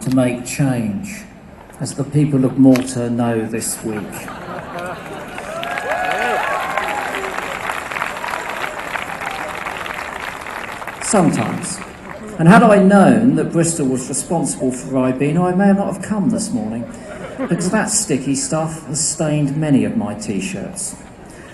to make change, as the people of Malta know this week. Sometimes. And had I known that Bristol was responsible for Ribena, I may not have come this morning, because that sticky stuff has stained many of my T-shirts.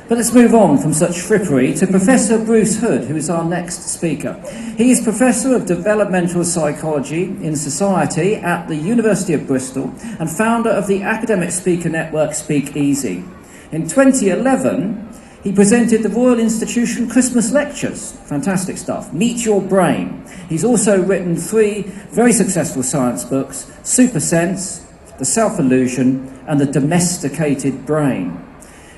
But let's move on from such frippery to Professor Bruce Hood, who is our next speaker. He is Professor of Developmental Psychology in Society at the University of Bristol and founder of the academic speaker network Speak Easy. In 2011, he presented the Royal Institution Christmas Lectures. Fantastic stuff. Meet Your Brain. He's also written 3 very successful science books, Super Sense, The Self-Illusion, and The Domesticated Brain.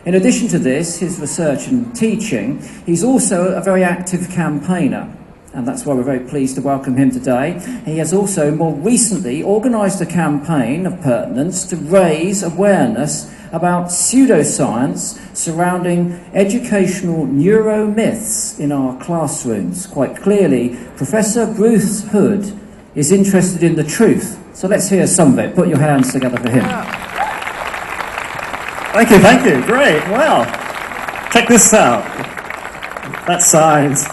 In addition to this, his research and teaching, he's also a very active campaigner, and that's why we're very pleased to welcome him today. He has also more recently organised a campaign of pertinence to raise awareness about pseudoscience surrounding educational neuromyths in our classrooms. Quite clearly, Professor Bruce Hood is interested in the truth. So let's hear some of it. Put your hands together for him. Thank you, great, well, check this out, that's science.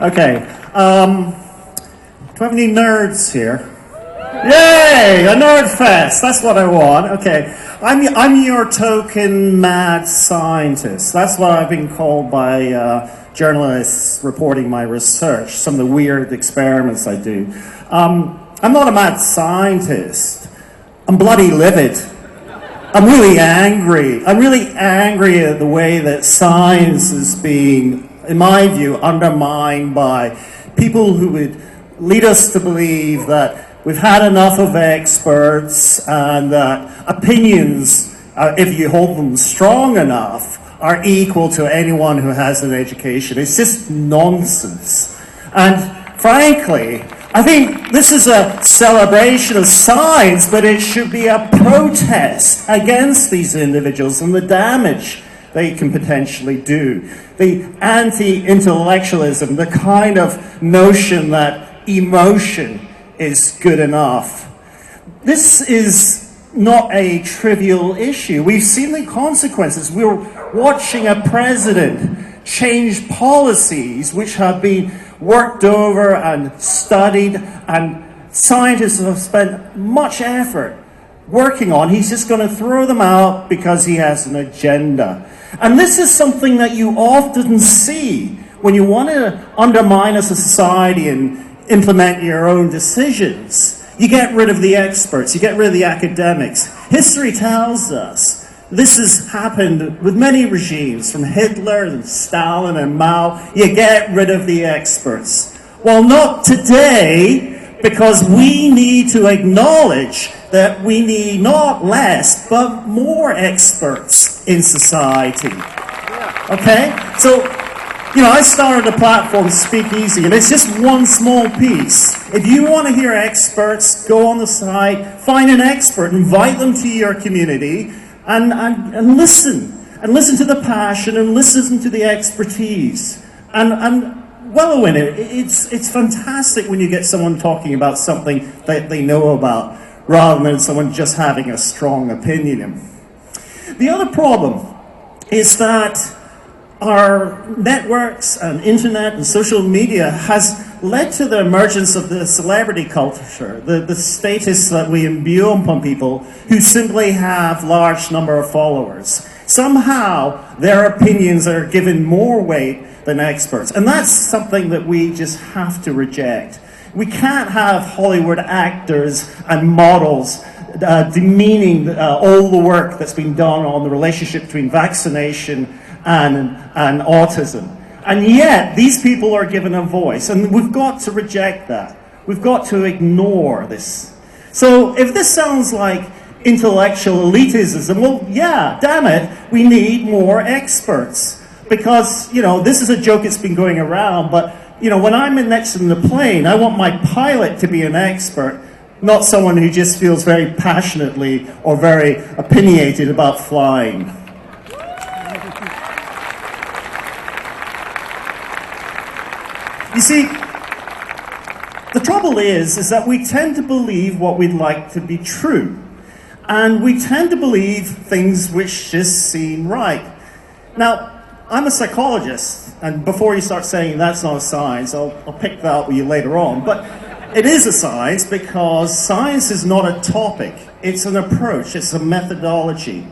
Okay, do I have any nerds here? Yay, a nerd fest, that's what I want. Okay, I'm your token mad scientist. That's what I've been called by journalists reporting my research, some of the weird experiments I do. I'm not a mad scientist, I'm bloody livid. I'm really angry. I'm really angry at the way that science is being, in my view, undermined by people who would lead us to believe that we've had enough of experts and that opinions, if you hold them strong enough, are equal to anyone who has an education. It's just nonsense. And frankly, I think this is a celebration of science, but it should be a protest against these individuals and the damage they can potentially do. The anti-intellectualism, the kind of notion that emotion is good enough. This is not a trivial issue. We've seen the consequences. We're watching a president change policies which have been worked over and studied, and scientists have spent much effort working on. He's just going to throw them out because he has an agenda. And this is something that you often see when you want to undermine a society and implement your own decisions. You get rid of the experts, you get rid of the academics. History tells us this has happened with many regimes, from Hitler and Stalin and Mao. You get rid of the experts. Well, not today, because we need to acknowledge that we need not less, but more experts in society. Okay? So, you know, I started a platform, Speak Easy, and it's just one small piece. If you want to hear experts, go on the site, find an expert, invite them to your community, and listen to the passion, and listen to the expertise, and wallow in it. It's fantastic when you get someone talking about something that they know about, rather than someone just having a strong opinion. The other problem is that our networks and internet and social media has led to the emergence of the celebrity culture, the status that we imbue upon people who simply have large number of followers. Somehow their opinions are given more weight than experts, and that's something that we just have to reject. We can't have Hollywood actors and models demeaning all the work that's been done on the relationship between vaccination and autism. And yet, these people are given a voice, and we've got to reject that. We've got to ignore this. So if this sounds like intellectual elitism, well, yeah, damn it, we need more experts. Because, you know, this is a joke that's been going around, but, you know, when I'm next in the plane, I want my pilot to be an expert, not someone who just feels very passionately or very opinionated about flying. You see, The trouble is that we tend to believe what we'd like to be true. And we tend to believe things which just seem right. Now, I'm a psychologist, and before you start saying that's not a science, I'll pick that up with you later on. But it is a science because science is not a topic. It's an approach. It's a methodology.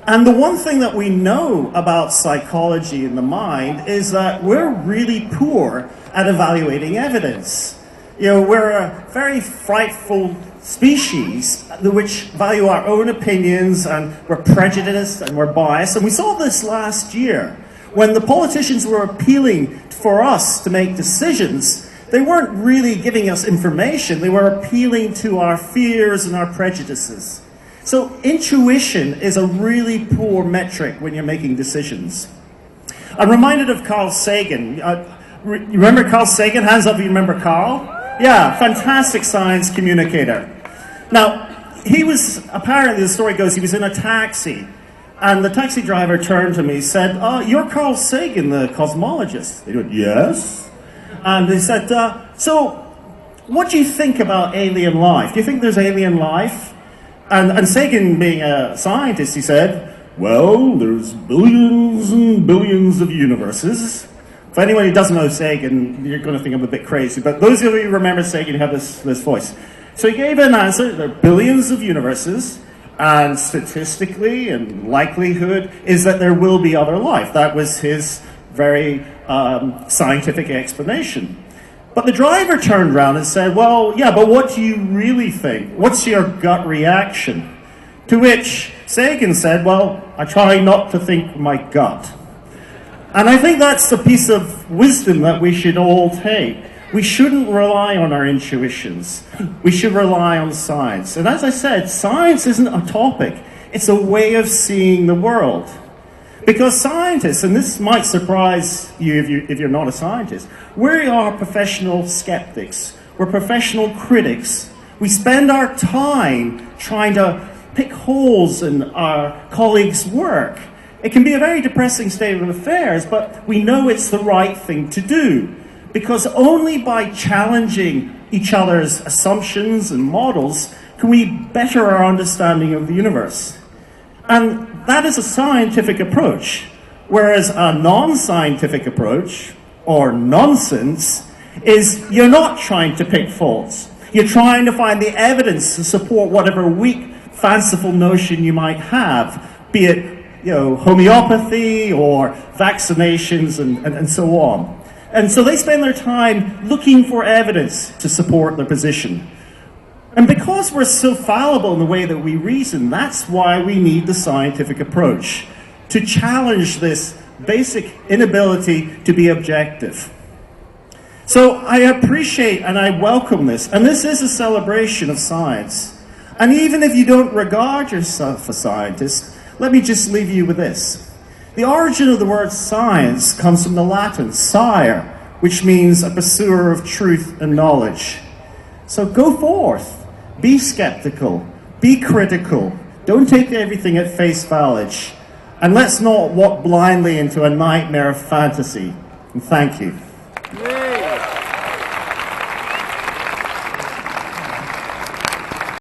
And the one thing that we know about psychology in the mind is that we're really poor at evaluating evidence. You know, we're a very frightful species which value our own opinions, and we're prejudiced and we're biased. And we saw this last year when the politicians were appealing for us to make decisions. They weren't really giving us information. They were appealing to our fears and our prejudices. So intuition is a really poor metric when you're making decisions. I'm reminded of Carl Sagan. You remember Carl Sagan? Hands up if you remember Carl. Yeah, fantastic science communicator. Now, he was, apparently the story goes, he was in a taxi, and the taxi driver turned to me and said, "You're Carl Sagan, the cosmologist." He went, "Yes." And he said, "So, what do you think about alien life? Do you think there's alien life?" And Sagan, being a scientist, he said, "Well, there's billions and billions of universes." For anyone who doesn't know Sagan, you're going to think I'm a bit crazy, but those of you who remember Sagan have this voice. So he gave an answer: there are billions of universes, and statistically and likelihood is that there will be other life. That was his very scientific explanation. But the driver turned around and said, "Well, yeah, but what do you really think? What's your gut reaction?" To which Sagan said, "Well, I try not to think my gut." And I think that's a piece of wisdom that we should all take. We shouldn't rely on our intuitions. We should rely on science. And as I said, science isn't a topic. It's a way of seeing the world. Because scientists, and this might surprise you if you're not a scientist, we are professional skeptics. We're professional critics. We spend our time trying to pick holes in our colleagues' work. It can be a very depressing state of affairs, but we know it's the right thing to do. Because only by challenging each other's assumptions and models can we better our understanding of the universe. And that is a scientific approach, whereas a non-scientific approach, or nonsense, is you're not trying to pick faults. You're trying to find the evidence to support whatever weak, fanciful notion you might have, be it homeopathy or vaccinations and so on. And so they spend their time looking for evidence to support their position. And because we're so fallible in the way that we reason, that's why we need the scientific approach, to challenge this basic inability to be objective. So I appreciate and I welcome this, and this is a celebration of science. And even if you don't regard yourself a scientist, let me just leave you with this. The origin of the word science comes from the Latin "sire," which means a pursuer of truth and knowledge. So go forth, be skeptical, be critical, don't take everything at face value, and let's not walk blindly into a nightmare of fantasy. And thank you.